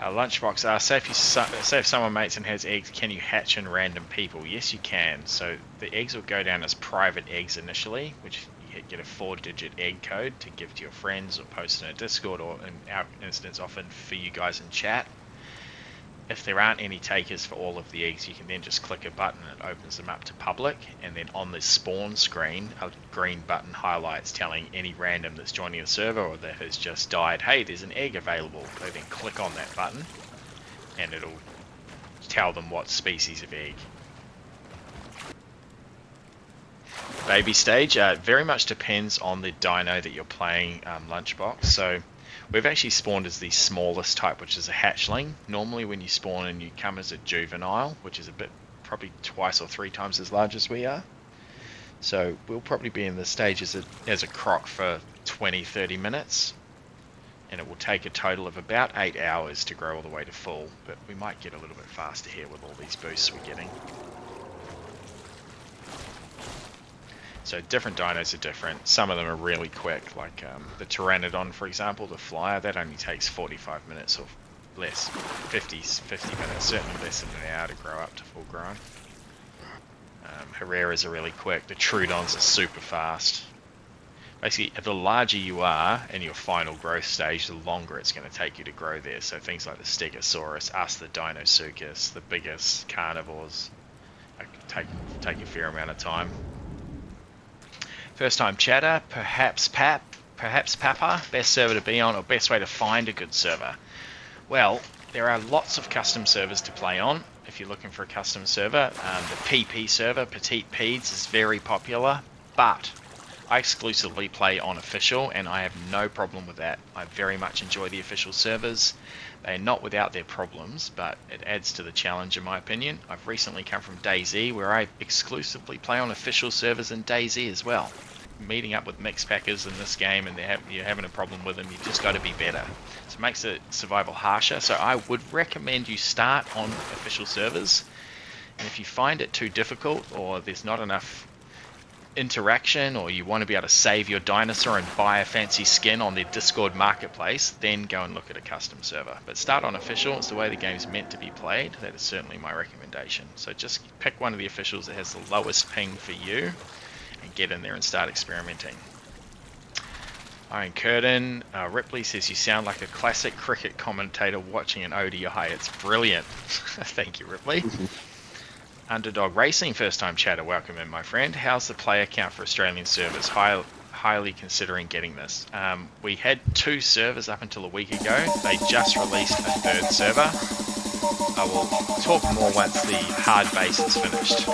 Lunchbox asks, say if someone mates and has eggs, can you hatch in random people? Yes, you can. So the eggs will go down as private eggs initially, which you get a 4-digit egg code to give to your friends or post in a Discord, or in our instance, often for you guys in chat. If there aren't any takers for all of the eggs, you can then just click a button and it opens them up to public, and then on the spawn screen, a green button highlights telling any random that's joining the server or that has just died, hey, there's an egg available. They then click on that button and it'll tell them what species of egg. Baby stage, very much depends on the dino that you're playing, Lunchbox. So we've actually spawned as the smallest type, which is a hatchling. Normally when you spawn in, you come as a juvenile, which is a bit, probably twice or 3 times as large as we are. So we'll probably be in the stage as a croc for 20-30 minutes, and it will take a total of about 8 hours to grow all the way to full, but we might get a little bit faster here with all these boosts we're getting. So different dinos are different. Some of them are really quick, like the Pteranodon, for example, the flyer, that only takes 45 minutes or less, 50 minutes, certainly less than an hour to grow up to full grown. Herreras are really quick. The Trudons are super fast. Basically, the larger you are in your final growth stage, the longer it's going to take you to grow there. So things like the Stegosaurus, us, the Dinosuchus, the biggest carnivores, take a fair amount of time. First time chatter, perhaps Papa, best server to be on or best way to find a good server. Well, there are lots of custom servers to play on if you're looking for a custom server. The PP server, Petite Peds, is very popular, but I exclusively play on official and I have no problem with that. I very much enjoy the official servers. They are not without their problems, but it adds to the challenge in my opinion. I've recently come from DayZ, where I exclusively play on official servers in DayZ as well. Meeting up with mixed packers in this game and you're having a problem with them, you just got to be better. So it makes the survival harsher. So I would recommend you start on official servers, and if you find it too difficult or there's not enough interaction, or you want to be able to save your dinosaur and buy a fancy skin on their Discord marketplace, then go and look at a custom server. But start on official. It's the way the game's meant to be played. That is certainly my recommendation. So just pick one of the officials that has the lowest ping for you and get in there and start experimenting. Iron Curtain, Ripley says you sound like a classic cricket commentator watching an ODI. It's brilliant. Thank you, Ripley. Underdog Racing, first time chatter, welcome in, my friend. How's the player count for Australian servers? Highly considering getting this. We had 2 servers up until a week ago. They just released a 3rd server. I will talk more once the hard base is finished.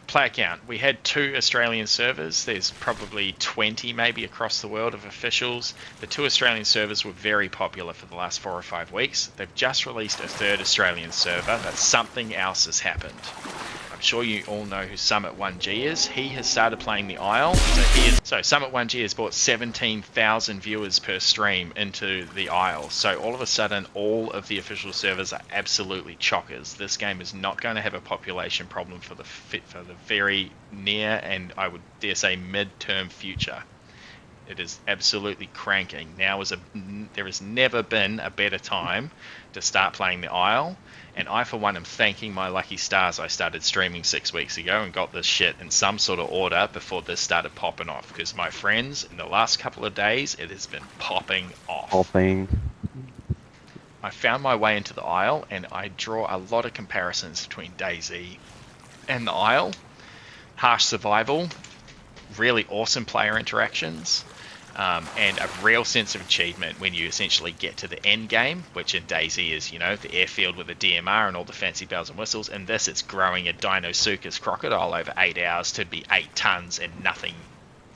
Player count, we had 2 Australian servers. There's probably 20 maybe across the world of officials. The 2 Australian servers were very popular for the last 4 or 5 weeks. They've just released a 3rd Australian server, but something else has happened. I'm sure you all know who Summit 1G is. He has started playing the Isle. So Summit 1G has brought 17,000 viewers per stream into the Isle. So all of a sudden, all of the official servers are absolutely chockers. This game is not going to have a population problem for the very near and I would dare say mid-term future. It is absolutely cranking. There has never been a better time to start playing the Isle, and I for one am thanking my lucky stars I started streaming 6 weeks ago and got this shit in some sort of order before this started popping off, because my friends, in the last couple of days it has been popping off. I found my way into the Isle and I draw a lot of comparisons between DayZ and the Isle. Harsh survival, really awesome player interactions, and a real sense of achievement when you essentially get to the end game, which in DayZ is, the airfield with the DMR and all the fancy bells and whistles. In this, it's growing a Dinosuchus crocodile over 8 hours to be 8 tons and nothing,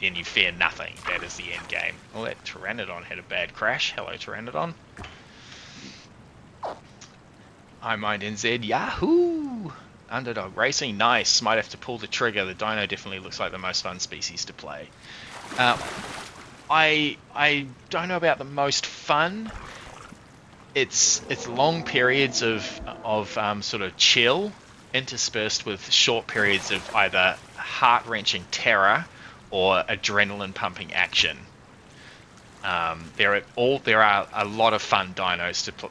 and you fear nothing. That is the end game. Oh, that Pteranodon had a bad crash. Hello, Pteranodon. I mind NZ, Yahoo! Underdog Racing, nice. Might have to pull the trigger. The Dino definitely looks like the most fun species to play. I don't know about the most fun. It's long periods of sort of chill, interspersed with short periods of either heart-wrenching terror or adrenaline pumping action. There are a lot of fun dinos to play,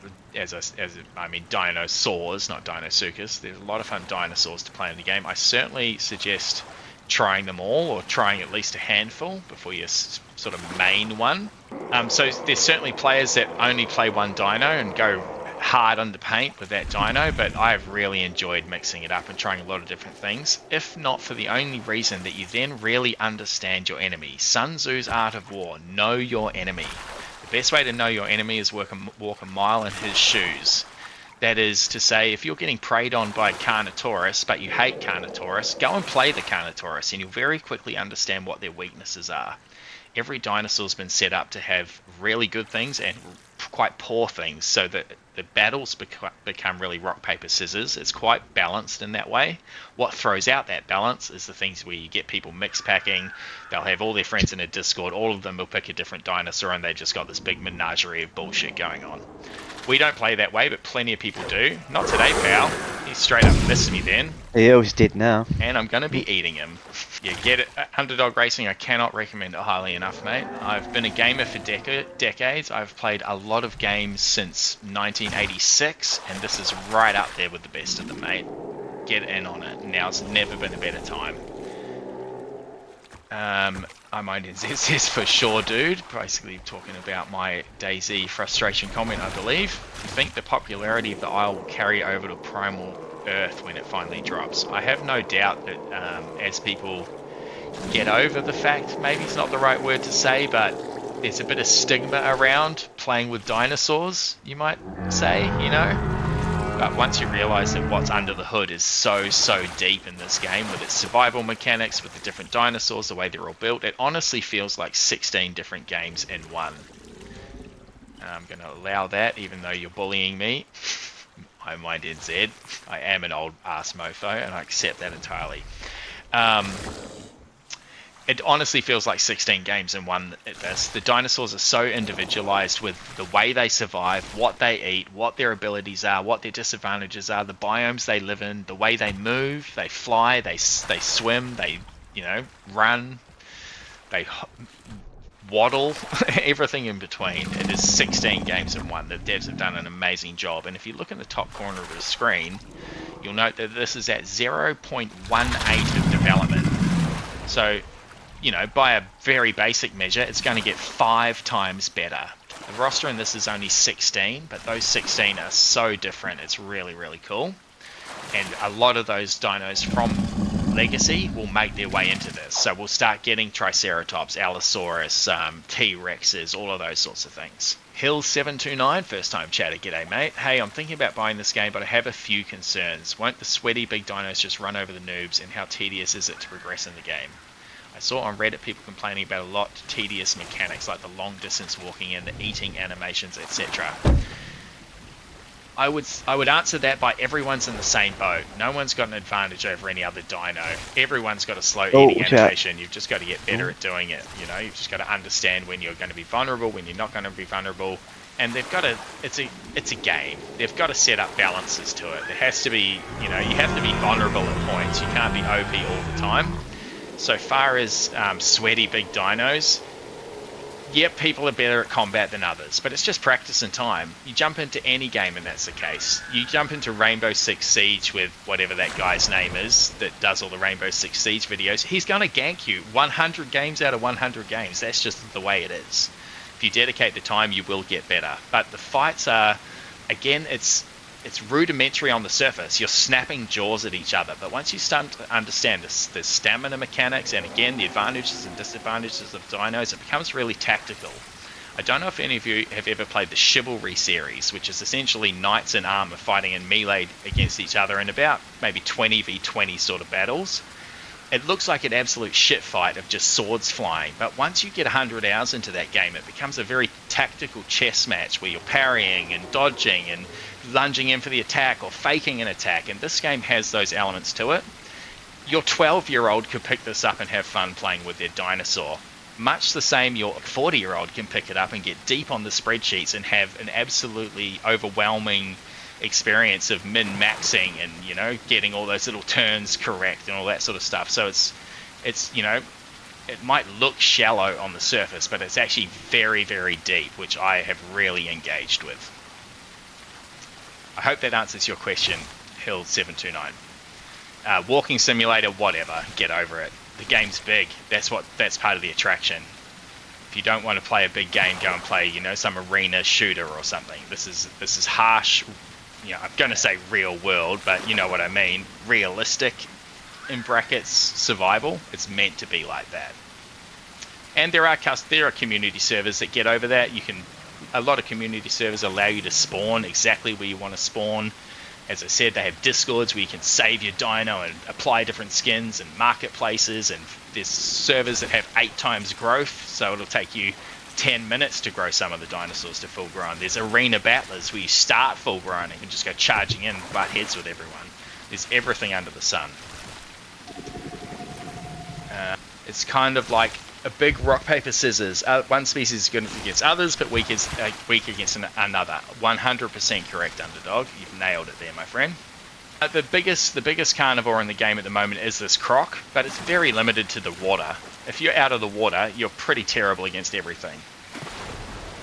I mean dinosaurs, not Dinosuchus. There's a lot of fun dinosaurs to play in the game. I certainly suggest trying them all, or trying at least a handful before you sort of main one. So there's certainly players that only play one dino and go hard under paint with that dino, but I've really enjoyed mixing it up and trying a lot of different things, if not for the only reason that you then really understand your enemy. Sun Tzu's Art of War: know your enemy. The best way to know your enemy is walk a mile in his shoes. That is to say, if you're getting preyed on by Carnotaurus, but you hate Carnotaurus, go and play the Carnotaurus, and you'll very quickly understand what their weaknesses are. Every dinosaur's been set up to have really good things and quite poor things, so that the battles become really rock, paper, scissors. It's quite balanced in that way. What throws out that balance is the things where you get people mix packing. They'll have all their friends in a Discord, all of them will pick a different dinosaur, and they just got this big menagerie of bullshit going on. We don't play that way, but plenty of people do. Not today, pal. He straight up missed me then. He always did now. And I'm going to be eating him. Yeah, get it. Underdog Racing, I cannot recommend it highly enough, mate. I've been a gamer for decades. I've played a lot of games since 1986, and this is right up there with the best of them, mate. Get in on it. Now's never been a better time. I might insist this for sure, dude. Basically talking about my DayZ frustration comment, I believe. I think the popularity of the Isle will carry over to Primal Earth when it finally drops. I have no doubt that as people get over the fact, maybe it's not the right word to say, but there's a bit of stigma around playing with dinosaurs, you might say, you know? But once you realise that what's under the hood is so deep in this game, with its survival mechanics, with the different dinosaurs, the way they're all built, it honestly feels like 16 different games in one. I'm going to allow that, even though you're bullying me. I mind NZ. I am an old ass mofo, and I accept that entirely. It honestly feels like 16 games in one at this. The dinosaurs are so individualized with the way they survive, what they eat, what their abilities are, what their disadvantages are, the biomes they live in, the way they move, they fly, they swim, they, run, they waddle, everything in between. It is 16 games in one. The devs have done an amazing job. And if you look in the top corner of the screen, you'll note that this is at 0.18 of development. So, by a very basic measure, it's going to get 5 times better. The roster in this is only 16, but those 16 are so different. It's really, really cool. And a lot of those dinos from Legacy will make their way into this. So we'll start getting Triceratops, Allosaurus, T-Rexes, all of those sorts of things. Hill729, first time chatter, g'day mate. Hey, I'm thinking about buying this game, but I have a few concerns. Won't the sweaty big dinos just run over the noobs, and how tedious is it to progress in the game? I saw on Reddit people complaining about a lot of tedious mechanics like the long distance walking and the eating animations, etc. I would answer that by everyone's in the same boat. No one's got an advantage over any other dino. Everyone's got a slow eating animation. You've just got to get better at doing it. You've just got to understand when you're going to be vulnerable, when you're not going to be vulnerable. And they've got to, it's a game. They've got to set up balances to it. There has to be, you have to be vulnerable at points. You can't be OP all the time. So far as sweaty big dinos, yep, people are better at combat than others, but it's just practice and time. You jump into any game and that's the case. You jump into Rainbow Six Siege with whatever that guy's name is that does all the Rainbow Six Siege videos, he's going to gank you 100 games out of 100 games. That's just the way it is. If you dedicate the time, you will get better. But the fights are, again, it's rudimentary on the surface. You're snapping jaws at each other, but once you start to understand the stamina mechanics and again the advantages and disadvantages of dinos, it becomes really tactical. I don't know if any of you have ever played the Chivalry series, which is essentially knights in armor fighting in melee against each other in about maybe 20v20 sort of battles. It looks like an absolute shit fight of just swords flying, but once you get 100 hours into that game, it becomes a very tactical chess match where you're parrying and dodging and lunging in for the attack or faking an attack, and this game has those elements to it. Your 12-year-old could pick this up and have fun playing with their dinosaur. Much the same, your 40-year-old can pick it up and get deep on the spreadsheets and have an absolutely overwhelming experience of min-maxing and getting all those little turns correct and all that sort of stuff. So it's it might look shallow on the surface, but it's actually very, very deep, which I have really engaged with. I hope that answers your question, Hill729. Walking simulator, whatever, get over it. The game's big. That's part of the attraction. If you don't want to play a big game, go and play, some arena shooter or something. This is harsh. I'm going to say real world, but you know what I mean. Realistic, in brackets, survival. It's meant to be like that. And there are community servers that get over that. A lot of community servers allow you to spawn exactly where you want to spawn. As I said, they have discords where you can save your dino and apply different skins, and marketplaces, and there's servers that have 8 times growth, so it'll take you 10 minutes to grow some of the dinosaurs to full grown. There's arena battlers where you start full grown and can just go charging in and butt heads with everyone. There's everything under the sun. It's kind of like a big rock, paper, scissors. One species is good against others, but weak against another. 100% correct, Underdog. You've nailed it there, my friend. The biggest carnivore in the game at the moment is this croc, but it's very limited to the water. If you're out of the water, you're pretty terrible against everything.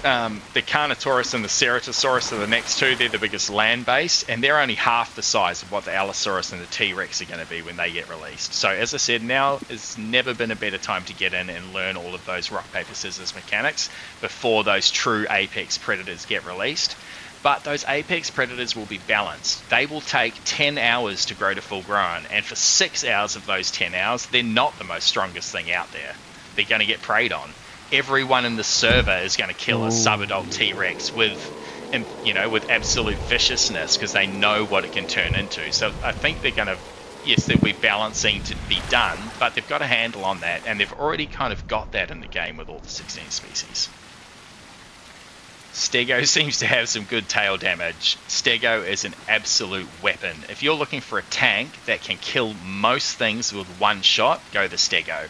The Carnotaurus and the Ceratosaurus are the next two. They're the biggest land-based, and they're only half the size of what the Allosaurus and the T-Rex are going to be when they get released. So as I said, now has never been a better time to get in and learn all of those rock, paper, scissors mechanics before those true apex predators get released. But those apex predators will be balanced. They will take 10 hours to grow to full grown, and for 6 hours of those 10 hours, they're not the most strongest thing out there. They're going to get preyed on. Everyone in the server is going to kill a subadult T-Rex with absolute viciousness, because they know what it can turn into. So I think they're going to, yes, there'll be balancing to be done, but they've got a handle on that, and they've already kind of got that in the game with all the 16 species. Stego seems to have some good tail damage. Stego is an absolute weapon. If you're looking for a tank that can kill most things with one shot, go the Stego.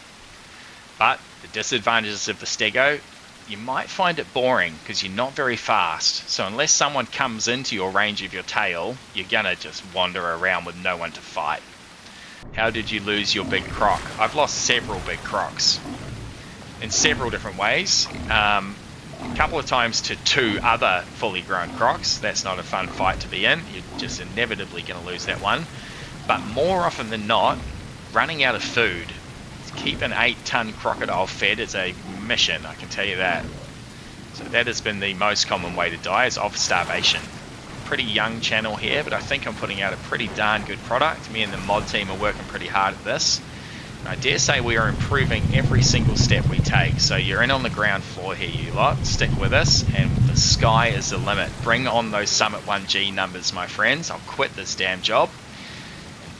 But the disadvantages of the Stego, you might find it boring because you're not very fast. So unless someone comes into your range of your tail, you're going to just wander around with no one to fight. How did you lose your big croc? I've lost several big crocs in several different ways. A couple of times to 2 other fully grown crocs. That's not a fun fight to be in. You're just inevitably going to lose that one. But more often than not, running out of food. Keep an 8-ton crocodile fed is a mission, I can tell you that. So that has been the most common way to die, is of starvation. Pretty young channel here, but I think I'm putting out a pretty darn good product. Me and the mod team are working pretty hard at this. And I dare say we are improving every single step we take. So you're in on the ground floor here, you lot. Stick with us, and the sky is the limit. Bring on those Summit 1G numbers, my friends. I'll quit this damn job.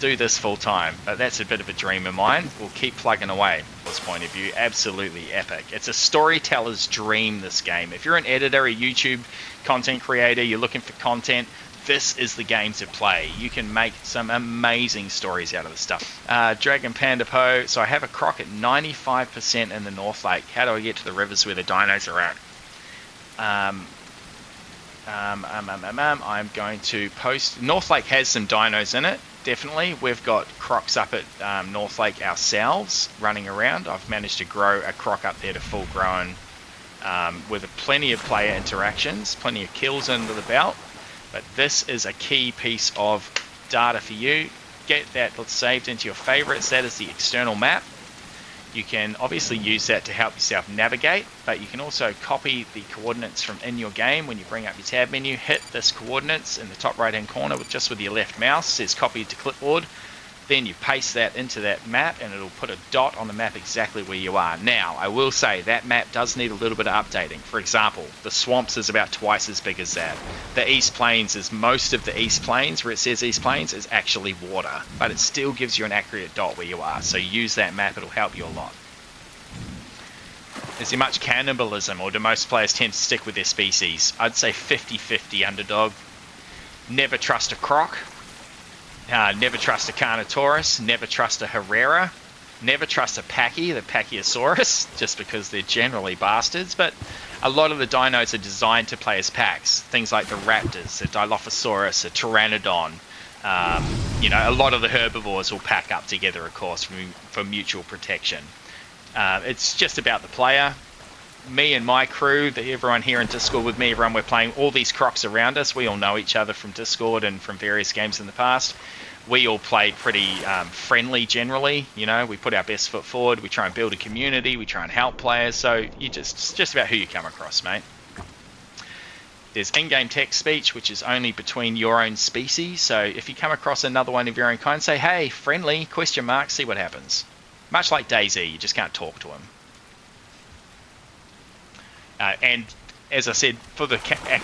Do this full time, but that's a bit of a dream of mine. We'll keep plugging away from this point of view. Absolutely epic. It's a storyteller's dream, this game. If you're an editor, a YouTube content creator, you're looking for content, this is the game to play. You can make some amazing stories out of this stuff. Dragon Panda Po. So I have a croc at 95% in the North Lake. How do I get to the rivers where the dinos are at? I'm going to post. North Lake has some dinos in it. Definitely. We've got crocs up at North Lake ourselves running around. I've managed to grow a croc up there to full grown with plenty of player interactions, plenty of kills under the belt. But this is a key piece of data for you. Get that saved into your favorites. That is the external map. You can obviously use that to help yourself navigate, but you can also copy the coordinates from in your game. When you bring up your tab menu, hit this coordinates in the top right hand corner with your left mouse. It says copy to clipboard. Then you paste that into that map, and it'll put a dot on the map exactly where you are. Now, I will say that map does need a little bit of updating. For example, the swamps is about twice as big as that. The East Plains is most of the East Plains, where it says East Plains, is actually water, but it still gives you an accurate dot where you are. So use that map, it'll help you a lot. Is there much cannibalism, or do most players tend to stick with their species? I'd say 50-50, Underdog. Never trust a croc. Never trust a Carnotaurus, never trust a Herrera, never trust a Pachy, the Pachyosaurus, just because they're generally bastards. But a lot of the dinos are designed to play as packs. Things like the Raptors, the Dilophosaurus, the Pteranodon. A lot of the herbivores will pack up together, of course, for mutual protection. It's just about the player. Me and my crew, everyone here in Discord with me, everyone we're playing, all these crocs around us, we all know each other from Discord and from various games in the past. We all played pretty friendly generally, you know, we put our best foot forward, we try and build a it's try and help players, so it's just about who you come across, mate. There's in-game text speech, which is only between your own species, so if you come across another one of your own kind, say, hey, friendly, ? See what happens. Much like DayZ, you just can't talk to them. And as I said,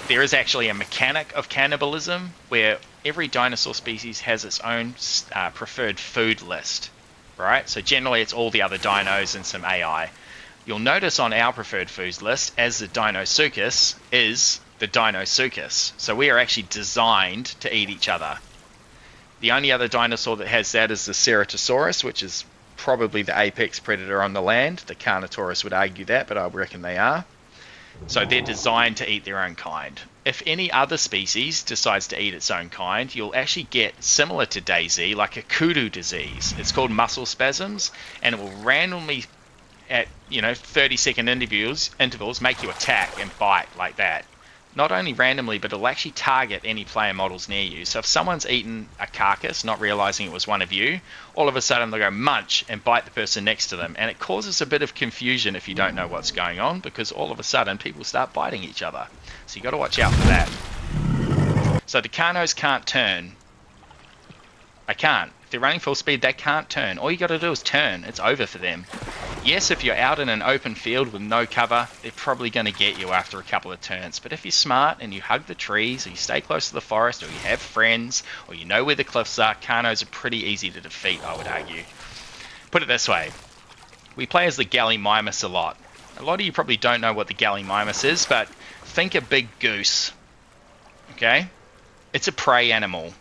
there is actually a mechanic of cannibalism where every dinosaur species has its own preferred food list, right? So generally it's all the other dinos and some AI. You'll notice on our preferred foods list, as the Dinosuchus is the Dinosuchus. So we are actually designed to eat each other. The only other dinosaur that has that is the Ceratosaurus, which is probably the apex predator on the land. The Carnotaurus would argue that, but I reckon they are. So they're designed to eat their own kind. If any other species decides to eat its own kind, you'll actually get, similar to DayZ, like a kudu disease. It's called muscle spasms, and it will randomly, at 30-second intervals, make you attack and bite like that. Not only randomly, but it'll actually target any player models near you. So if someone's eaten a carcass, not realizing it was one of you, all of a sudden they'll go munch and bite the person next to them. And it causes a bit of confusion if you don't know what's going on, because all of a sudden people start biting each other. So you got to watch out for that. So the Carnos can't turn. They can't. If they're running full speed, they can't turn. All you got to do is turn. It's over for them. Yes, if you're out in an open field with no cover, they're probably going to get you after a couple of turns. But if you're smart and you hug the trees, or you stay close to the forest, or you have friends, or you know where the cliffs are, Carnos are pretty easy to defeat, I would argue. Put it this way. We play as the Gallimimus a lot. A lot of you probably don't know what the Gallimimus is, but think a big goose. Okay? It's a prey animal.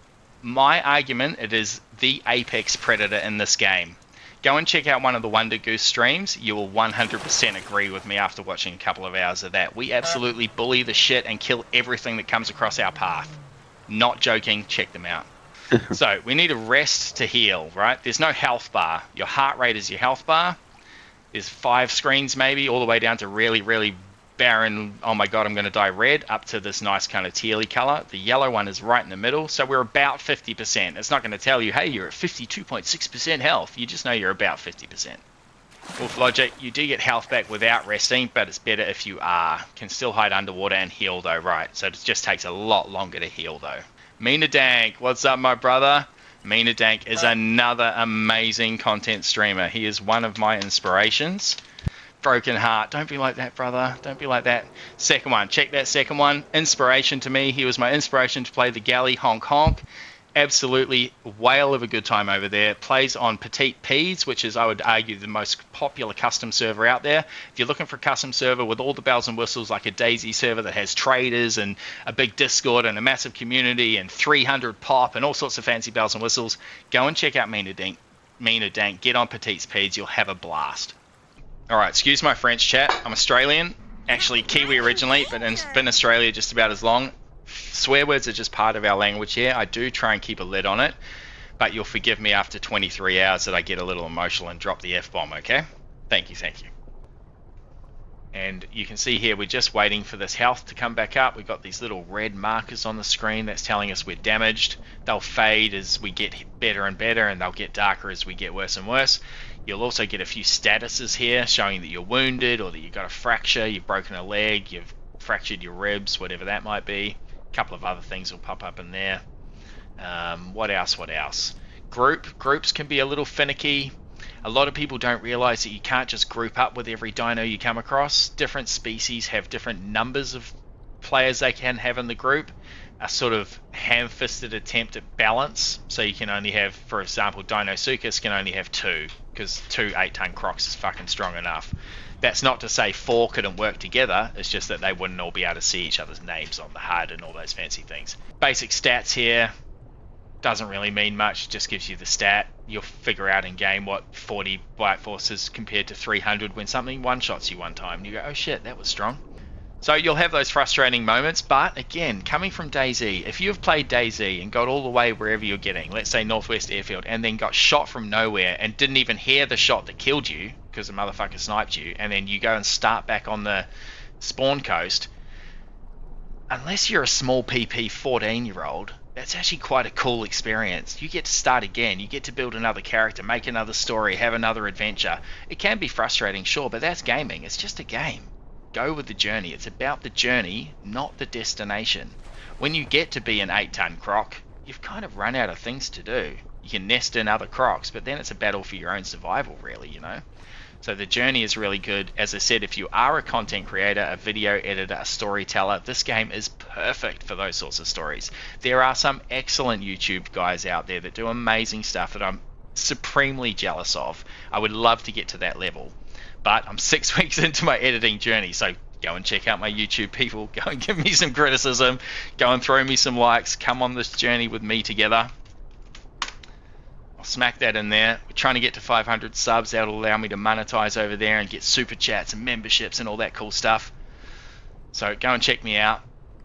My argument, it is the apex predator in this game. Go and check out one of the Wonder Goose streams. You will 100% agree with me after watching a couple of hours of that. We absolutely bully the shit and kill everything that comes across our path. Not joking, check them out. So we need a rest to heal, right? There's no health bar. Your heart rate is your health bar. There's 5 screens maybe, all the way down to really, really barren, oh my god, I'm going to die red, up to this nice kind of tealy color. The yellow one is right in the middle, so we're about 50%. It's not going to tell you, hey, you're at 52.6% health. You just know you're about 50%. Wolf Logic, you do get health back without resting, but it's better if you are. Can still hide underwater and heal though, right? So it just takes a lot longer to heal though. Mina Dank, what's up, my brother? Mina Dank is another amazing content streamer. He is one of my inspirations. Broken heart. Don't be like that, brother. Don't be like that. Second one. Check that second one. Inspiration to me. He was my inspiration to play the Galley Honk Honk. Absolutely whale of a good time over there. Plays on Petite Peas, which is, I would argue, the most popular custom server out there. If you're looking for a custom server with all the bells and whistles, like a DayZ server that has traders and a big Discord and a massive community and 300 pop and all sorts of fancy bells and whistles, go and check out Mina Dank. Get on Petite Peas. You'll have a blast. Alright, excuse my French, chat. I'm Australian, actually Kiwi originally, but been in Australia just about as long. Swear words are just part of our language here. I do try and keep a lid on it, but you'll forgive me after 23 hours that I get a little emotional and drop the F-bomb, okay? Thank you. And you can see here, we're just waiting for this health to come back up. We've got these little red markers on the screen that's telling us we're damaged. They'll fade as we get better and better, and they'll get darker as we get worse and worse. You'll also get a few statuses here showing that you're wounded or that you've got a fracture, you've broken a leg, you've fractured your ribs, whatever that might be. A couple of other things will pop up in there. What else? Groups can be a little finicky. A lot of people don't realize that you can't just group up with every dino you come across. Different species have different numbers of players they can have in the group. A sort of ham-fisted attempt at balance. So you can only have, for example, Dinosuchus can only have 2, because 2 8-ton crocs is fucking strong enough. That's not to say 4 couldn't work together, it's just that they wouldn't all be able to see each other's names on the HUD and all those fancy things. Basic stats here, doesn't really mean much, just gives you the stat. You'll figure out in game what 40 Black Forces compared to 300 when something one-shots you one time. And you go, oh shit, that was strong. So you'll have those frustrating moments, but again, coming from DayZ, if you've played DayZ and got all the way wherever you're getting, let's say Northwest Airfield, and then got shot from nowhere and didn't even hear the shot that killed you, because a motherfucker sniped you, and then you go and start back on the spawn coast, unless you're a small PP 14-year-old, that's actually quite a cool experience. You get to start again. You get to build another character, make another story, have another adventure. It can be frustrating, sure, but that's gaming. It's just a game. Go with the journey. It's about the journey, not the destination. When you get to be an 8-ton croc, you've kind of run out of things to do. You can nest in other crocs, but then it's a battle for your own survival, really, you know? So the journey is really good. As I said, if you are a content creator, a video editor, a storyteller, this game is perfect for those sorts of stories. There are some excellent YouTube guys out there that do amazing stuff that I'm supremely jealous of. I would love to get to that level. But I'm 6 weeks into my editing journey, so go and check out my YouTube, people. Go and give me some criticism. Go and throw me some likes. Come on this journey with me together. I'll smack that in there. We're trying to get to 500 subs. That'll allow me to monetize over there and get super chats and memberships and all that cool stuff. So go and check me out.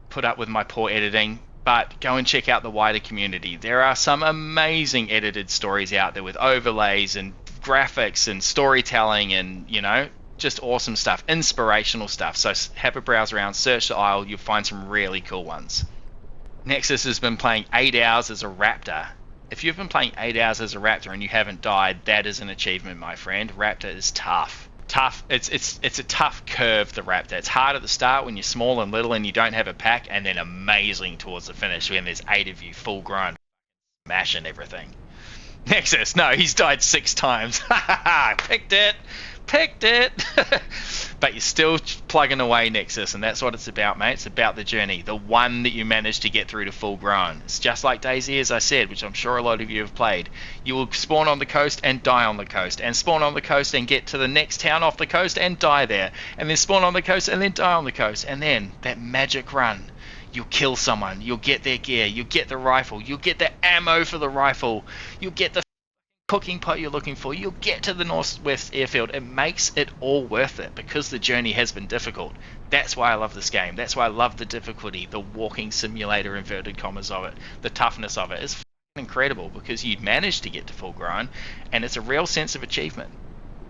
Put up with my poor editing, but go and check out the wider community. There are some amazing edited stories out there with overlays and graphics and storytelling and, you know, just awesome stuff, inspirational stuff. So have a browse around, search the aisle, you'll find some really cool ones. Nexus has been playing 8 hours as a raptor. If you've been playing 8 hours as a raptor and you haven't died, that is an achievement, my friend. Raptor is tough. It's a tough curve, the raptor. It's hard at the start when you're small and little and you don't have a pack, and then amazing towards the finish when there's 8 of you full grown smashing everything. Nexus, no, he's died 6 times. Picked it. But you're still plugging away, Nexus, and that's what it's about, mate. It's about the journey, the one that you managed to get through to full grown. It's just like DayZ, as I said, which I'm sure a lot of you have played. You will spawn on the coast and die on the coast, and spawn on the coast and get to the next town off the coast and die there, and then spawn on the coast and then die on the coast, and then that magic run. You'll kill someone, you'll get their gear, you'll get the rifle, you'll get the ammo for the rifle, you'll get the cooking pot you're looking for, you'll get to the Northwest Airfield. It makes it all worth it because the journey has been difficult. That's why I love this game. That's why I love the difficulty, the walking simulator, inverted commas of it, the toughness of it. It's incredible because you managed to get to full grown, and it's a real sense of achievement.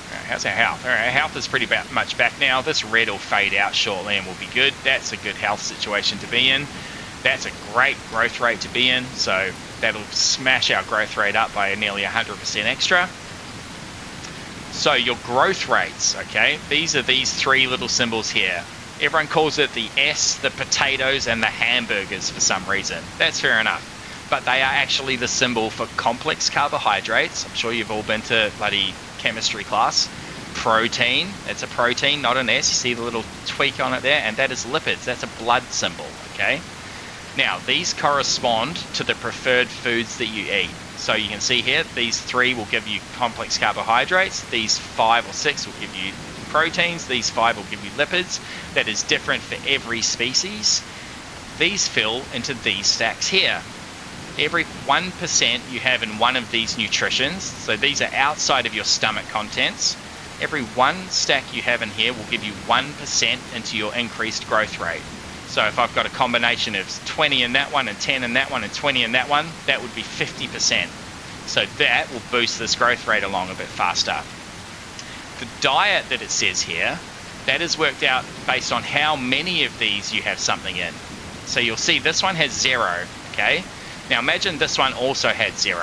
Alright, how's our health? Alright, our health is pretty much back now. This red will fade out shortly and will be good. That's a good health situation to be in. That's a great growth rate to be in, so that'll smash our growth rate up by nearly 100% extra. So your growth rates, okay, these are these 3 little symbols here. Everyone calls it the S, the potatoes, and the hamburgers for some reason. That's fair enough. But they are actually the symbol for complex carbohydrates. I'm sure you've all been to bloody chemistry class. Protein, it's a protein, not an S. You see the little tweak on it there? And that is lipids. That's a blood symbol, okay? Now, these correspond to the preferred foods that you eat. So you can see here, these 3 will give you complex carbohydrates. These 5 or 6 will give you proteins. These 5 will give you lipids. That is different for every species. These fill into these stacks here. Every 1% you have in one of these nutritions, so these are outside of your stomach contents, every 1 stack you have in here will give you 1% into your increased growth rate. So if I've got a combination of 20 in that one and 10 in that one and 20 in that one, that would be 50%. So that will boost this growth rate along a bit faster. The diet that it says here, that is worked out based on how many of these you have something in. So you'll see this one has 0, okay? Now imagine this one also had 0.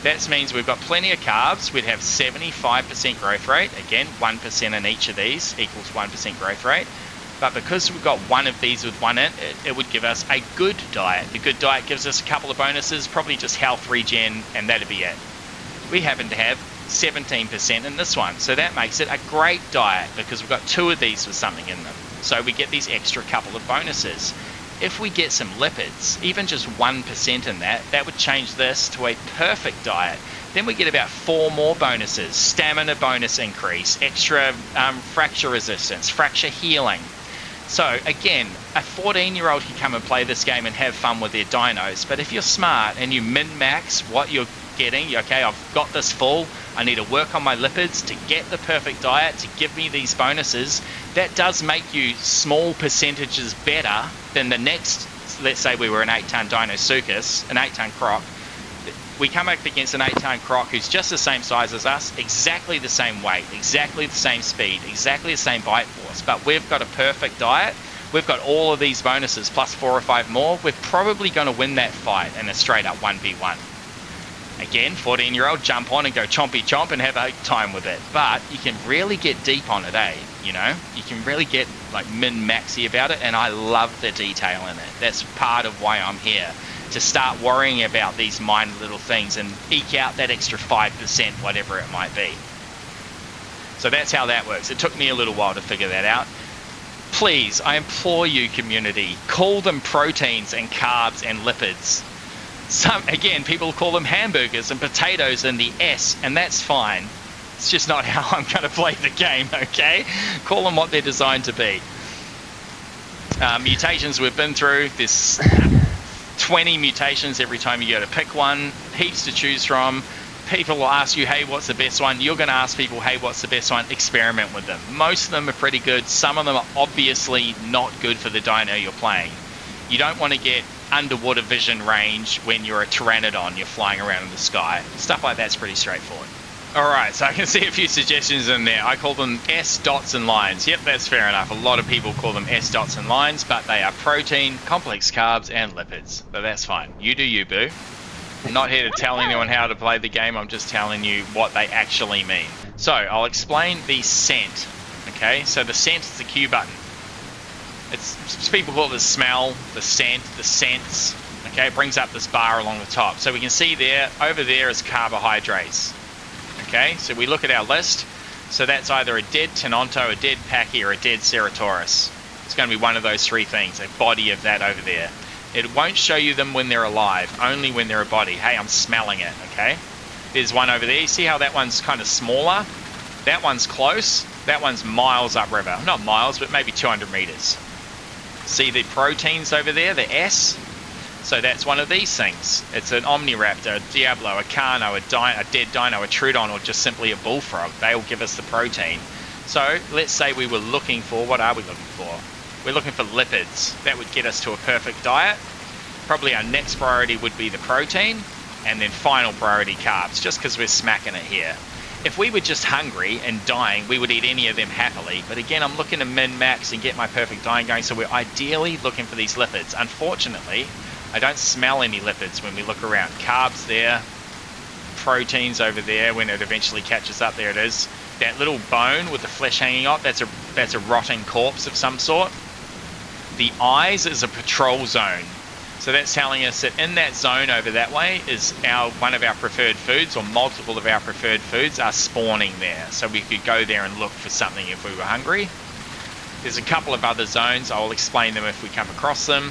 That means we've got plenty of carbs. We'd have 75% growth rate. Again, 1% in each of these equals 1% growth rate. But because we've got one of these with 1 in, it would give us a good diet. The good diet gives us a couple of bonuses, probably just health regen, and that'd be it. We happen to have 17% in this one. So that makes it a great diet because we've got 2 of these with something in them. So we get these extra couple of bonuses. If we get some lipids, even just 1% in that, that would change this to a perfect diet. Then we get about 4 more bonuses. Stamina bonus increase, extra fracture resistance, fracture healing. So again, a 14-year-old can come and play this game and have fun with their dinos, but if you're smart and you min-max what you're getting, okay, I've got this full, I need to work on my lipids to get the perfect diet to give me these bonuses, that does make you small percentages better than the next, let's say we were an 8-ton Dino Sucus, an 8-ton croc, we come up against an 8-ton croc who's just the same size as us, exactly the same weight, exactly the same speed, exactly the same bite force, but we've got a perfect diet. We've got all of these bonuses plus 4 or 5 more. We're probably going to win that fight in a straight up 1v1. Again, 14-year-old, jump on and go chompy chomp and have a time with it. But you can really get deep on it, eh? You know, you can really get like min-maxy about it, and I love the detail in it. That's part of why I'm here, to start worrying about these minor little things and eke out that extra 5%, whatever it might be. So that's how that works. It took me a little while to figure that out. Please, I implore you, community, call them proteins and carbs and lipids. Again, people call them hamburgers and potatoes and the S, and that's fine. It's just not how I'm going to play the game, okay? Call them what they're designed to be. Mutations we've been through. There's 20 mutations every time you go to pick one. Heaps to choose from. People will ask you, hey, what's the best one? You're going to ask people, hey, what's the best one? Experiment with them. Most of them are pretty good. Some of them are obviously not good for the dino you're playing. You don't want to get underwater vision range when you're a pteranodon, you're flying around in the sky. Stuff like that's pretty straightforward. Alright, so I can see a few suggestions in there. I call them S dots and lines. Yep, that's fair enough. A lot of people call them S dots and lines, but they are protein, complex carbs, and lipids. So that's fine. You do you, boo. I'm not here to tell anyone how to play the game, I'm just telling you what they actually mean. So, I'll explain the scent. Okay, so the scent is the Q button. It's people call it the smell, the scent, the sense. Okay, it brings up this bar along the top. So we can see there, over there is carbohydrates. Okay, so we look at our list. So that's either a dead Tenonto, a dead Paki, or a dead Ceratoris. It's going to be one of those 3 things, a body of that over there. It won't show you them when they're alive, only when they're a body. Hey, I'm smelling it, okay? There's one over there. You see how that one's kind of smaller? That one's close. That one's miles upriver. Not miles, but maybe 200 meters. See the proteins over there, the S? So that's one of these things. It's an Omniraptor, a Diablo, a Carno, a dead Dino, a Trudon, or just simply a Bullfrog. They will give us the protein. So let's say we were looking for, what are we looking for? We're looking for lipids. That would get us to a perfect diet. Probably our next priority would be the protein, and then final priority carbs, just because we're smacking it here. If we were just hungry and dying, we would eat any of them happily. But again, I'm looking to min-max and get my perfect diet going, so we're ideally looking for these lipids. Unfortunately, I don't smell any lipids when we look around. Carbs there, proteins over there when it eventually catches up. There it is. That little bone with the flesh hanging off, that's a rotting corpse of some sort. The eyes is a patrol zone. So that's telling us that in that zone over that way is one of our preferred foods, or multiple of our preferred foods are spawning there. So we could go there and look for something if we were hungry. There's a couple of other zones. I'll explain them if we come across them.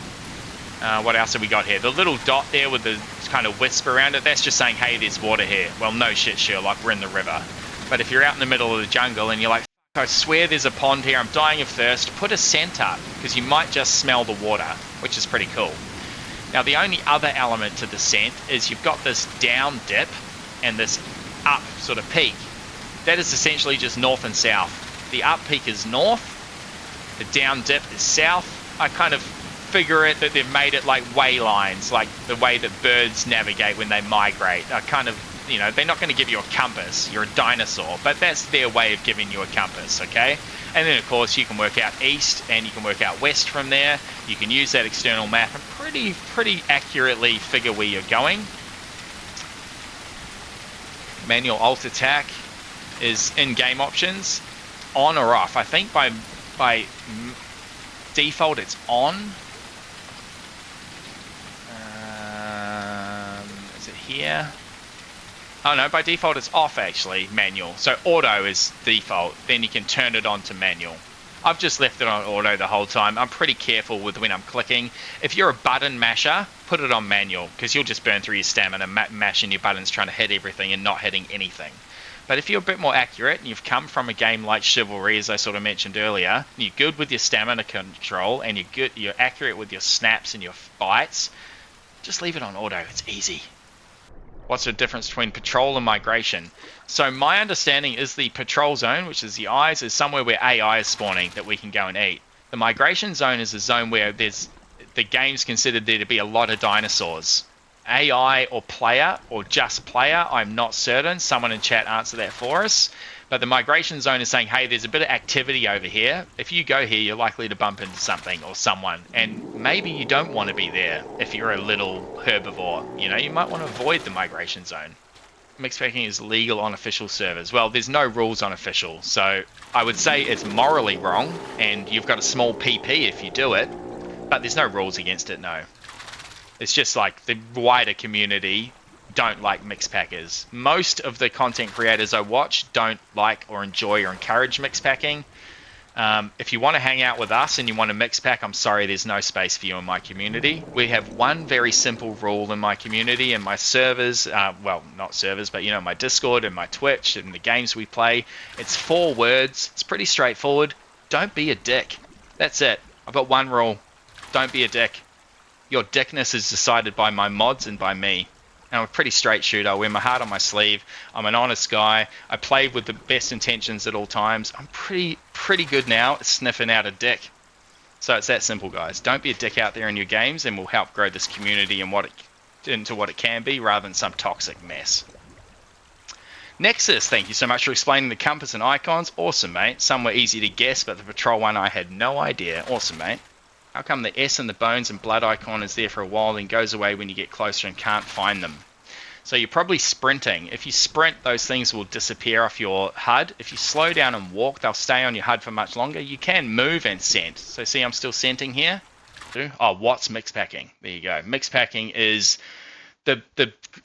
What else have we got here? The little dot there with the kind of wisp around it, that's just saying, hey, there's water here. Well, no shit, Sherlock, we're in the river. But if you're out in the middle of the jungle and you're like, I swear there's a pond here, I'm dying of thirst, put a scent up, because you might just smell the water, which is pretty cool. Now, the only other element to the scent is you've got this down dip and this up sort of peak. That is essentially just north and south. The up peak is north, the down dip is south. I kind of figure it that they've made it like way lines, like the way that birds navigate when they migrate. I kind of, you know, they're not going to give you a compass. You're a dinosaur, but that's their way of giving you a compass, okay? And then, of course, you can work out east and you can work out west from there. You can use that external map and pretty accurately figure where you're going. Manual alt attack is in-game options, on or off. I think by default it's on. Is it here? Oh no, by default it's off actually, manual. So auto is default, then you can turn it on to manual. I've just left it on auto the whole time. I'm pretty careful with when I'm clicking. If you're a button masher, put it on manual, because you'll just burn through your stamina mashing your buttons trying to hit everything and not hitting anything. But if you're a bit more accurate and you've come from a game like Chivalry, as I sort of mentioned earlier, you're good with your stamina control and you're accurate with your snaps and your bites, just leave it on auto. It's easy. What's the difference between patrol and migration? So my understanding is the patrol zone, which is the eyes, is somewhere where AI is spawning that we can go and eat. The migration zone is a zone where the game's considered there to be a lot of dinosaurs. AI or player or just player, I'm not certain. Someone in chat answer that for us. But the migration zone is saying, hey, there's a bit of activity over here. If you go here, you're likely to bump into something or someone. And maybe you don't want to be there if you're a little herbivore. You know, you might want to avoid the migration zone. Mixed packing is legal on official servers. Well, there's no rules on official. So I would say it's morally wrong and you've got a small PP if you do it. But there's no rules against it, no. It's just like the wider community don't like mixed packers. Most of the content creators I watch don't like or enjoy or encourage mixed packing. If you want to hang out with us and you want to mix pack, I'm sorry, there's no space for you in my community. We have one very simple rule in my community and my servers, well, not servers, but you know, my Discord and my Twitch and the games we play. It's 4 words. It's pretty straightforward. Don't be a dick. That's it. I've got one rule. Don't be a dick. Your dickness is decided by my mods and by me. And I'm a pretty straight shooter. I wear my heart on my sleeve. I'm an honest guy. I play with the best intentions at all times. I'm pretty good now at sniffing out a dick. So it's that simple, guys. Don't be a dick out there in your games, and we'll help grow this community and into what it can be, rather than some toxic mess. Nexus, thank you so much for explaining the compass and icons. Awesome, mate. Some were easy to guess, but the patrol one I had no idea. Awesome, mate. How come the S and the bones and blood icon is there for a while and goes away when you get closer and can't find them? So you're probably sprinting. If you sprint, those things will disappear off your HUD. If you slow down and walk, they'll stay on your HUD for much longer. You can move and scent. So see, I'm still scenting here. Oh, what's mixed packing? There you go. Mixed packing is the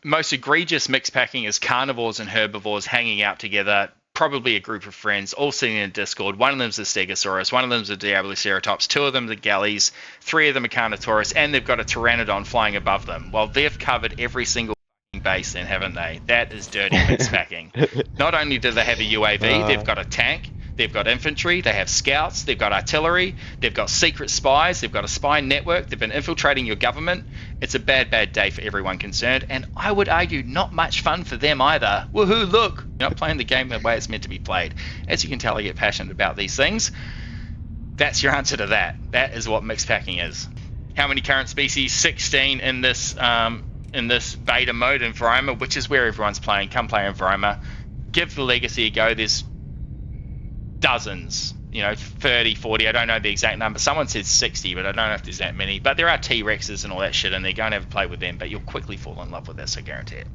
most egregious mixed packing is carnivores and herbivores hanging out together. Probably a group of friends, all sitting in Discord. One of them's a Stegosaurus, one of them's a Diabloceratops, 2 of them are galleys, 3 of them are Carnotaurus, and they've got a Pteranodon flying above them. Well, they've covered every single base then, haven't they? That is dirty mixed packing. Not only do they have a UAV, they've got a tank, they've got infantry, they have scouts, they've got artillery, they've got secret spies, they've got a spy network, they've been infiltrating your government. It's a bad day for everyone concerned, and I would argue not much fun for them either. Woohoo, look! You're not playing the game the way it's meant to be played. As you can tell, I get passionate about these things. That's your answer to that. That is what mixed packing is. How many current species? 16 in this beta mode in Varoma, which is where everyone's playing. Come play in Varoma. Give the Legacy a go. There's dozens, 30, 40, I don't know the exact number. Someone said 60, but I don't know if there's that many. But there are T-Rexes and all that shit, and they're going to have a play with them, but you'll quickly fall in love with this, I guarantee it.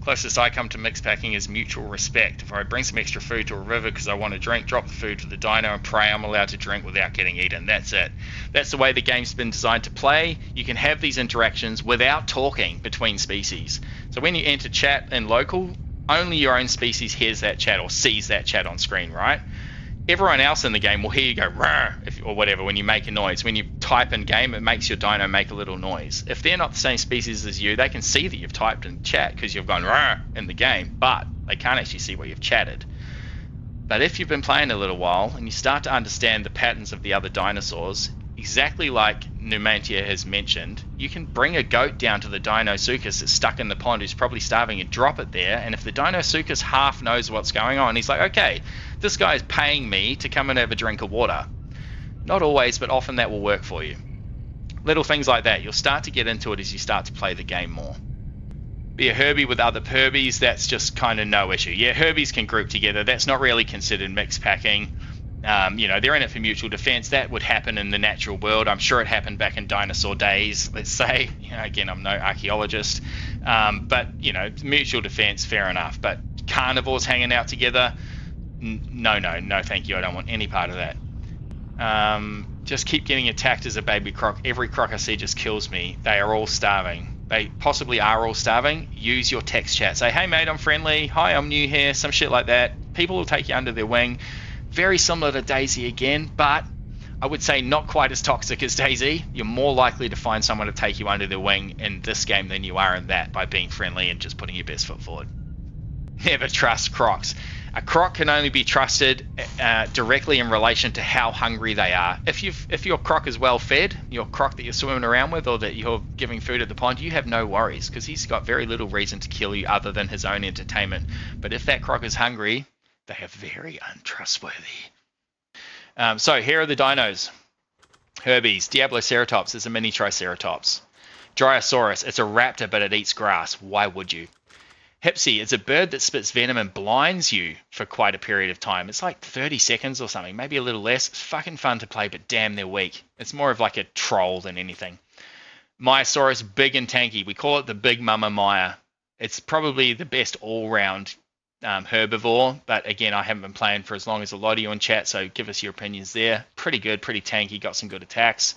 Closest I come to mixed packing is mutual respect. If I bring some extra food to a river because I want to drink, drop the food to the dino and pray I'm allowed to drink without getting eaten. That's it. That's the way the game's been designed to play. You can have these interactions without talking between species. So when you enter chat in local, only your own species hears that chat or sees that chat on screen, right? Everyone else in the game will hear you go "rrr" or whatever when you make a noise. When you type in game, it makes your dino make a little noise. If they're not the same species as you, they can see that you've typed in chat because you've gone "rrr" in the game, but they can't actually see what you've chatted. But if you've been playing a little while and you start to understand the patterns of the other dinosaurs, exactly like Numantia has mentioned, you can bring a goat down to the Deinosuchus that's stuck in the pond who's probably starving and drop it there, and if the Deinosuchus half knows what's going on, he's like, okay, this guy is paying me to come and have a drink of water. Not always, but often that will work for you. Little things like that. You'll start to get into it as you start to play the game more. Be a Herbie with other Herbies, that's just kind of no issue. Yeah, Herbies can group together. That's not really considered mixed packing. They're in it for mutual defense. That would happen in the natural world. I'm sure it happened back in dinosaur days, let's say. Again, I'm no archaeologist. But mutual defense, fair enough. But carnivores hanging out together, no, thank you. I don't want any part of that. Just keep getting attacked as a baby croc. Every croc I see just kills me. They are all starving. They possibly are all starving. Use your text chat. Say, hey, mate, I'm friendly. Hi, I'm new here. Some shit like that. People will take you under their wing. Very similar to DayZ again, but I would say not quite as toxic as DayZ. You're more likely to find someone to take you under their wing in this game than you are in that by being friendly and just putting your best foot forward. Never trust crocs. A croc can only be trusted directly in relation to how hungry they are. If your croc is well fed, your croc that you're swimming around with or that you're giving food at the pond, you have no worries because he's got very little reason to kill you other than his own entertainment. But if that croc is hungry, they are very untrustworthy. So here are the dinos. Herbies. Diabloceratops is a mini Triceratops. Dryosaurus, it's a raptor, but it eats grass. Why would you? Hypsy, it's a bird that spits venom and blinds you for quite a period of time. It's like 30 seconds or something, maybe a little less. It's fucking fun to play, but damn, they're weak. It's more of like a troll than anything. Myosaurus, big and tanky. We call it the Big Mama Maya. It's probably the best all-round herbivore, but again, I haven't been playing for as long as a lot of you in chat, so give us your opinions there. Pretty good, pretty tanky, got some good attacks.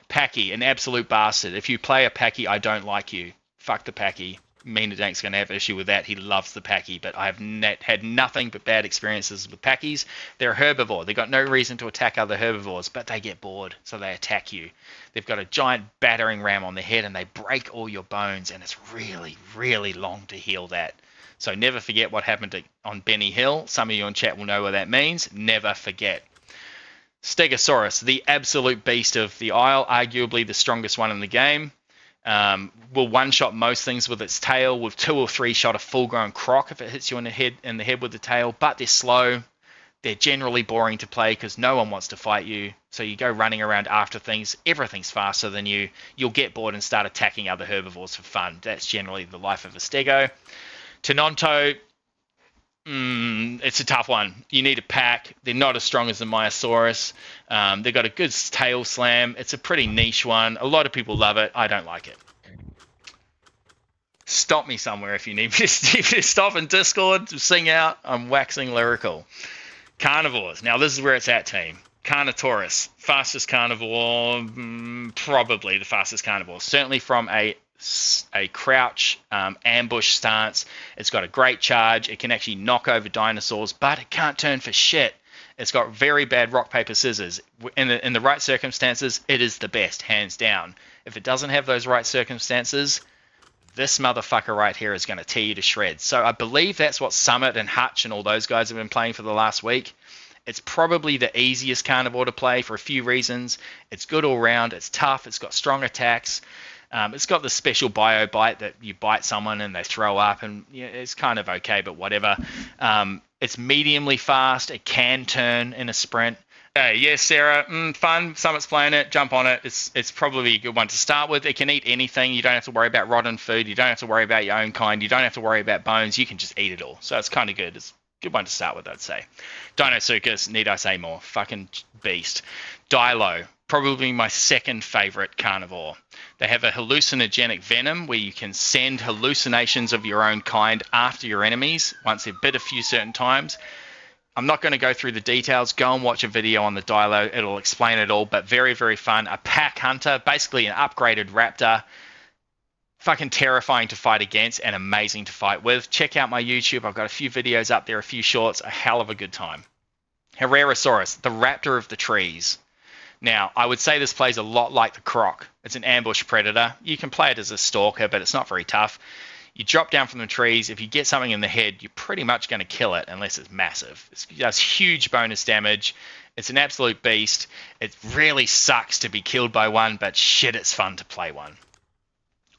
Packy, an absolute bastard. If you play a Packy, I don't like you. Fuck the Packy. Meena Dank's going to have issue with that. He loves the Packy, but I have had nothing but bad experiences with Packies. They're a herbivore. They've got no reason to attack other herbivores, but they get bored, so they attack you. They've got a giant battering ram on their head, and they break all your bones, and it's really, really long to heal that. So never forget what happened on Benny Hill. Some of you in chat will know what that means. Never forget. Stegosaurus, the absolute beast of the Isle, arguably the strongest one in the game. Will one-shot most things with its tail, with 2 or 3 shot a full-grown croc if it hits you in the head with the tail, but they're slow. They're generally boring to play because no one wants to fight you, so you go running around after things. Everything's faster than you. You'll get bored and start attacking other herbivores for fun. That's generally the life of a stego. Tenonto, it's a tough one. You need a pack. They're not as strong as the Myosaurus. They've got a good tail slam. It's a pretty niche one. A lot of people love it. I don't like it. Stop me somewhere if you need me to stop in Discord to sing out. I'm waxing lyrical. Carnivores. Now this is where it's at, team. Carnotaurus, fastest carnivore, probably the fastest carnivore. Certainly from a crouch ambush stance. It's got a great charge. It can actually knock over dinosaurs, but it can't turn for shit. It's got very bad rock paper scissors. In the right circumstances, it is the best, hands down. If it doesn't have those right circumstances, this motherfucker right here is going to tear you to shreds. So I believe that's what Summit and Hutch and all those guys have been playing for the last week. It's probably the easiest carnivore to play for a few reasons. It's good all round. It's tough. It's got strong attacks. It's got the special bio bite that you bite someone and they throw up, and yeah, it's kind of okay, but whatever. It's mediumly fast. It can turn in a sprint. Yes, Sarah, fun. Summit's playing it. Jump on it. It's probably a good one to start with. It can eat anything. You don't have to worry about rotten food. You don't have to worry about your own kind. You don't have to worry about bones. You can just eat it all. So it's kind of good. It's a good one to start with, I'd say. Dinosuchus, need I say more? Fucking beast. Dilo, probably my second favorite carnivore. They have a hallucinogenic venom where you can send hallucinations of your own kind after your enemies once they've bit a few certain times. I'm not going to go through the details. Go and watch a video on the Dilo. It'll explain it all, but very, very fun. A pack hunter, basically an upgraded raptor. Fucking terrifying to fight against and amazing to fight with. Check out my YouTube. I've got a few videos up there, a few shorts. A hell of a good time. Herrerasaurus, the raptor of the trees. Now, I would say this plays a lot like the croc. It's an ambush predator. You can play it as a stalker, but it's not very tough. You drop down from the trees. If you get something in the head, you're pretty much going to kill it unless it's massive. It does huge bonus damage. It's an absolute beast. It really sucks to be killed by one, but shit, it's fun to play one.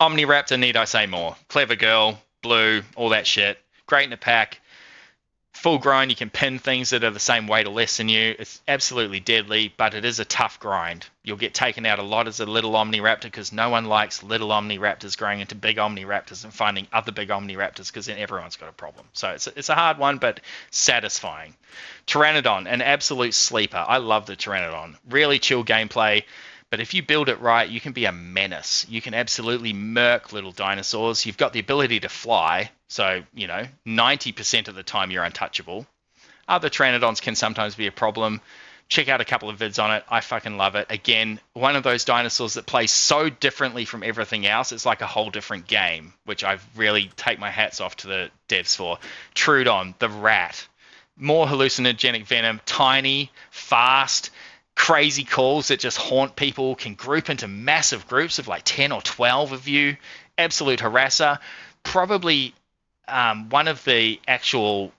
Omniraptor, need I say more? Clever girl, blue, all that shit. Great in a pack. Full grown, you can pin things that are the same weight or less than you. It's absolutely deadly, but it is a tough grind. You'll get taken out a lot as a little Omniraptor because no one likes little Omniraptors growing into big Omniraptors and finding other big Omniraptors because then everyone's got a problem. So it's a hard one, but satisfying. Pteranodon, an absolute sleeper. I love the Pteranodon. Really chill gameplay. But if you build it right, you can be a menace. You can absolutely murk little dinosaurs. You've got the ability to fly. So, 90% of the time you're untouchable. Other Pteranodons can sometimes be a problem. Check out a couple of vids on it. I fucking love it. Again, one of those dinosaurs that plays so differently from everything else. It's like a whole different game, which I really take my hats off to the devs for. Troodon, the rat. More hallucinogenic venom. Tiny, fast, crazy calls that just haunt people, can group into massive groups of like 10 or 12 of you. Absolute harasser. Probably one of the actual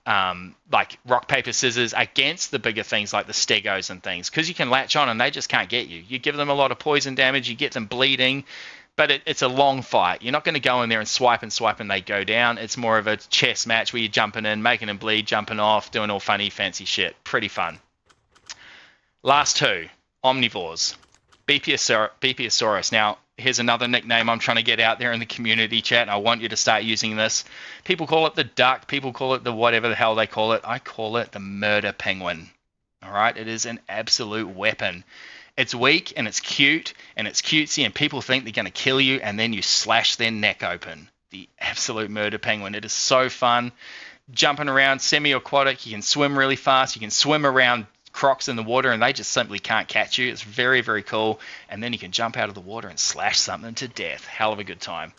like rock, paper, scissors against the bigger things like the stegos and things, because you can latch on and they just can't get you. You give them a lot of poison damage, you get them bleeding, but it's a long fight. You're not going to go in there and swipe and they go down. It's more of a chess match where you're jumping in, making them bleed, jumping off, doing all funny, fancy shit. Pretty fun. Last two, omnivores. Beepiosaurus. Now, Here's another nickname I'm trying to get out there in the community chat. I want you to start using this. People call it the duck. People call it the whatever the hell they call it. I call it the murder penguin. All right? It is an absolute weapon. It's weak and it's cute and it's cutesy and people think they're going to kill you and then you slash their neck open. The absolute murder penguin. It is so fun. Jumping around, semi-aquatic. You can swim really fast. You can swim around crocs in the water and they just simply can't catch you. It's very, very cool. And then you can jump out of the water and slash something to death. Hell of a good time.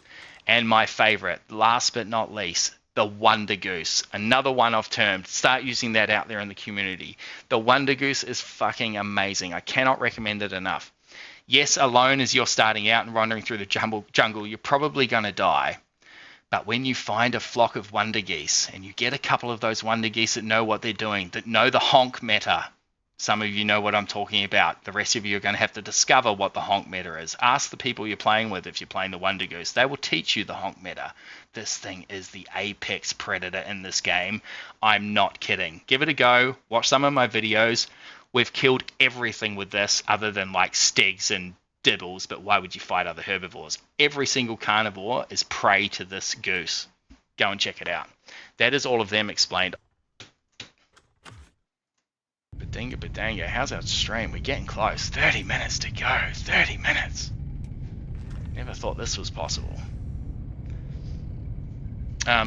And my favorite, last but not least, the Wonder Goose. Another one I've termed. Start using that out there in the community. The Wonder Goose is fucking amazing. I cannot recommend it enough. Yes, alone as you're starting out and wandering through the jungle, you're probably going to die. But when you find a flock of wonder geese and you get a couple of those wonder geese that know what they're doing, that know the honk meta, some of you know what I'm talking about. The rest of you are going to have to discover what the honk meta is. Ask the people you're playing with if you're playing the Wonder Goose. They will teach you the honk meta. This thing is the apex predator in this game. I'm not kidding. Give it a go. Watch some of my videos. We've killed everything with this other than like stegs and dibbles, but why would you fight other herbivores? Every single carnivore is prey to this goose. Go and check it out. That is all of them explained. Badinga, how's our stream? We're getting close. 30 minutes to go. 30 minutes. Never thought this was possible.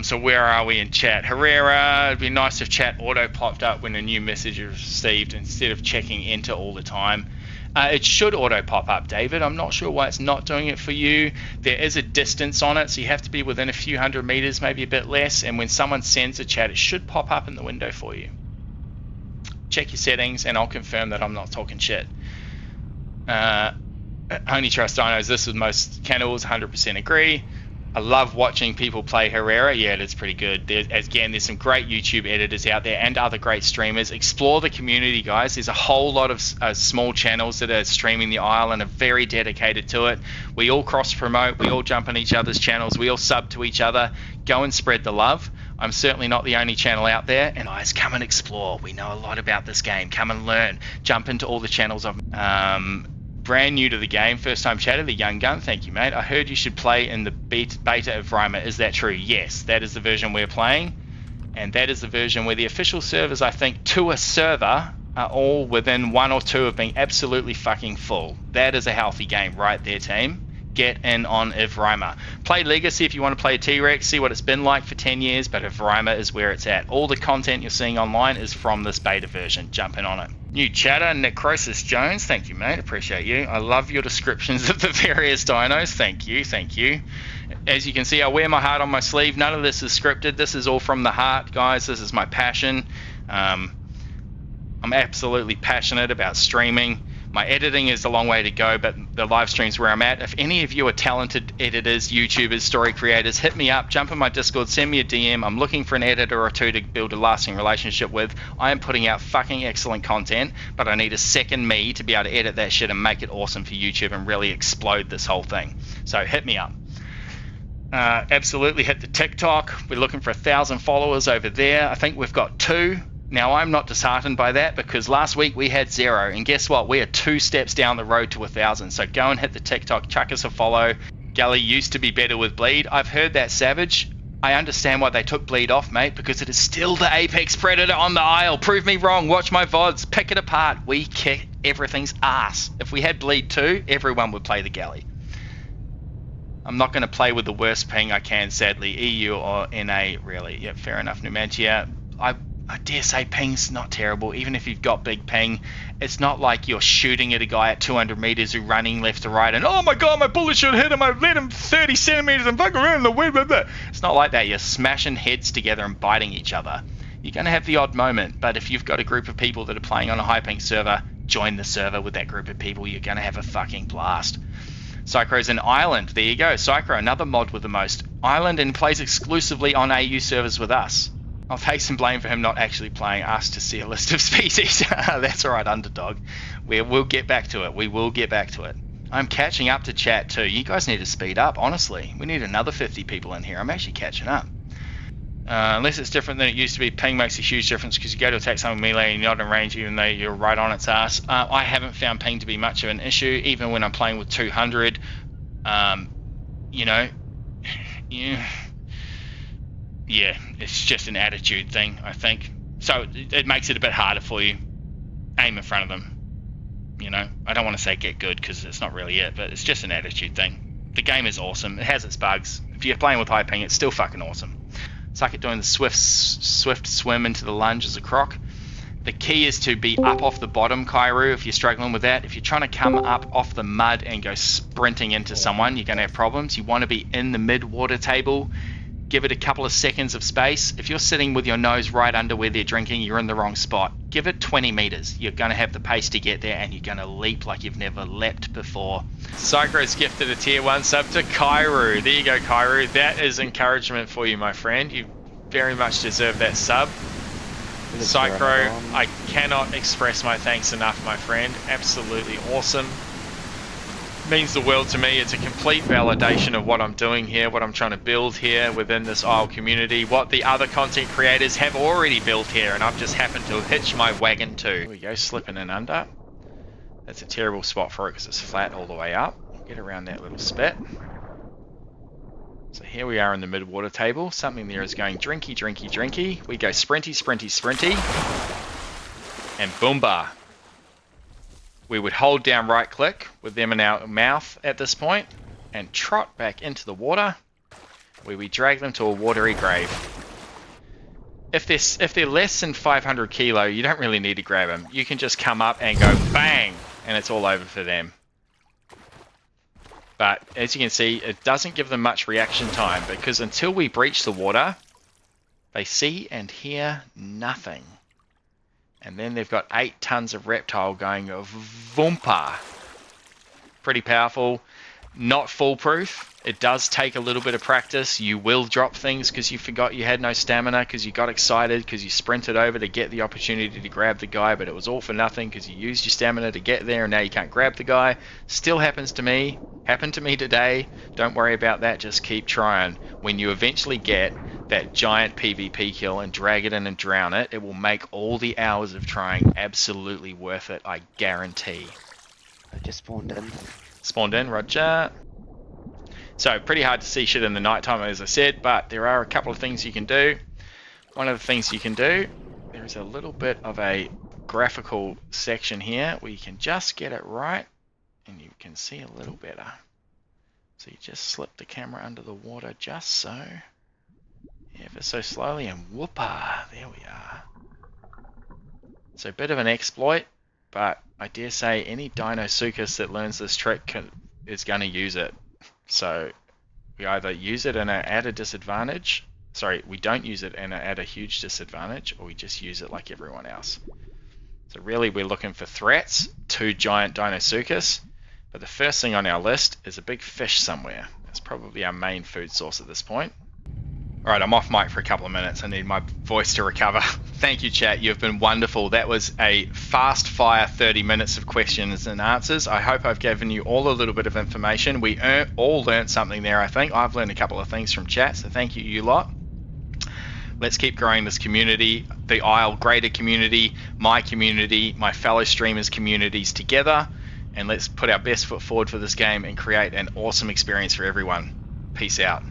So where are we in chat? Herrera, it'd be nice if chat auto popped up when a new message is received instead of checking enter all the time. It should auto pop up, David. I'm not sure why it's not doing it for you. There is a distance on it, so you have to be within a few hundred meters, maybe a bit less. And when someone sends a chat, it should pop up in the window for you. Check your settings, and I'll confirm that I'm not talking shit. Only trust dinos. This is most cannibals. 100% agree. I love watching people play Herrera. Yeah, it's pretty good. There's some great YouTube editors out there and other great streamers. Explore the community, guys. There's a whole lot of small channels that are streaming the Isle and are very dedicated to it. We all cross-promote. We all jump on each other's channels. We all sub to each other. Go and spread the love. I'm certainly not the only channel out there. And guys, come and explore. We know a lot about this game. Come and learn. Jump into all the channels of... brand new to the game, first time chatter, the young gun. Thank you, mate. I heard you should play in the beta of Rima. Is that true? Yes, that is the version we're playing, and that is the version where the official servers, I think, to a server are all within 1 or 2 of being absolutely fucking full. That is a healthy game right there, team. Get in on Evrima. Play Legacy if you want to play a T-Rex, see what it's been like for 10 years, but Evrima is where it's at. All the content you're seeing online is from this beta version. Jump in on it. New chatter, Necrosis Jones. Thank you, mate. Appreciate you. I love your descriptions of the various dinos. Thank you. Thank you. As you can see, I wear my heart on my sleeve. None of this is scripted. This is all from the heart, guys. This is my passion. I'm absolutely passionate about streaming. My editing is a long way to go, but the live stream's where I'm at. If any of you are talented editors, YouTubers, story creators, hit me up, jump in my Discord, send me a DM. I'm looking for an editor or two to build a lasting relationship with. I am putting out fucking excellent content, but I need a second me to be able to edit that shit and make it awesome for YouTube and really explode this whole thing. So hit me up. Absolutely hit the TikTok. We're looking for 1,000 followers over there. I think we've got 2. Now, I'm not disheartened by that because last week we had 0, and guess what? We are 2 steps down the road to 1,000. So go and hit the TikTok, chuck us a follow. Gully used to be better with bleed. I've heard that, Savage. I understand why they took bleed off, mate, because it is still the apex predator on the Isle. Prove me wrong. Watch my VODs. Pick it apart. We kick everything's ass. If we had bleed too, everyone would play the galley. I'm not going to play with the worst ping I can, sadly. EU or NA, really. Yeah, fair enough, Numantia. I dare say ping's not terrible, even if you've got big ping. It's not like you're shooting at a guy at 200 meters who's running left to right and, oh my god, my bullet should hit him, I led him 30 centimeters and fuck around in the wind. Blah, blah. It's not like that. You're smashing heads together and biting each other. You're going to have the odd moment, but if you've got a group of people that are playing on a high ping server, join the server with that group of people. You're going to have a fucking blast. Psychro's an island. There you go. Psychro, another mod with the most. Island and plays exclusively on AU servers with us. I'll take some blame for him not actually playing us to see a list of species. That's all right, Underdog. We'll get back to it. We will get back to it. I'm catching up to chat too. You guys need to speed up, honestly. We need another 50 people in here. I'm actually catching up. Unless it's different than it used to be, ping makes a huge difference because you go to attack someone melee and you're not in range even though you're right on its ass. I haven't found ping to be much of an issue, even when I'm playing with 200. You know, yeah, it's just an attitude thing, I think. So it makes it a bit harder for you. Aim in front of them. You know, I don't want to say get good because it's not really it, but it's just an attitude thing. The game is awesome. It has its bugs. If you're playing with high ping, it's still fucking awesome. It's like it doing the swift swim into the lunge as a croc. The key is to be up off the bottom, Kairu, if you're struggling with that. If you're trying to come up off the mud and go sprinting into someone, you're going to have problems. You want to be in the mid-water table. Give it a couple of seconds of space. If you're sitting with your nose right under where they're drinking, you're in the wrong spot. Give it 20 meters. You're going to have the pace to get there, and you're going to leap like you've never leapt before. Psychro's gifted a tier 1 sub to Kairu. There you go, Kairu. That is encouragement for you, my friend. You very much deserve that sub. Psychro, I cannot express my thanks enough, my friend. Absolutely awesome. Means the world to me. It's a complete validation of what I'm doing here, what I'm trying to build here within this Isle community, what the other content creators have already built here, and I've just happened to hitch my wagon to. Here we go, slipping in under. That's a terrible spot for it because it's flat all the way up. Get around that little spit. So here we are in the mid-water table. Something there is going drinky, drinky, drinky. We go sprinty, sprinty, sprinty. And boomba. We would hold down right click with them in our mouth at this point and trot back into the water where we drag them to a watery grave. If they're less than 500 kilo, you don't really need to grab them. You can just come up and go bang and it's all over for them. But as you can see, it doesn't give them much reaction time because until we breach the water, they see and hear nothing. And then they've got 8 tons of reptile going voompa. Pretty powerful. Not foolproof. It does take a little bit of practice. You will drop things because you forgot you had no stamina, because you got excited, because you sprinted over to get the opportunity to grab the guy, but it was all for nothing because you used your stamina to get there and now you can't grab the guy. Still happens to me. Happened to me today. Don't worry about that. Just keep trying. When you eventually get that giant PvP kill and drag it in and drown it, it will make all the hours of trying absolutely worth it, I guarantee. I just spawned in. Spawned in, roger. So pretty hard to see shit in the nighttime, as I said, but there are a couple of things you can do. One of the things you can do, there is a little bit of a graphical section here where you can just get it right and you can see a little better. So you just slip the camera under the water just so, ever so slowly, and whoopa, there we are. So a bit of an exploit, but I dare say any Dino Sucus that learns this trick is going to use it. So we either use it and are at a disadvantage, sorry, we don't use it and are at a huge disadvantage, or we just use it like everyone else. So really we're looking for threats, 2 giant Dino Sucus, but the first thing on our list is a big fish somewhere. That's probably our main food source at this point. Alright, I'm off mic for a couple of minutes. I need my voice to recover. Thank you, chat. You've been wonderful. That was a fast fire 30 minutes of questions and answers. I hope I've given you all a little bit of information. We all learned something there, I think. I've learned a couple of things from chat, so thank you, you lot. Let's keep growing this community, the Isle greater community, my fellow streamers' communities together, and let's put our best foot forward for this game and create an awesome experience for everyone. Peace out.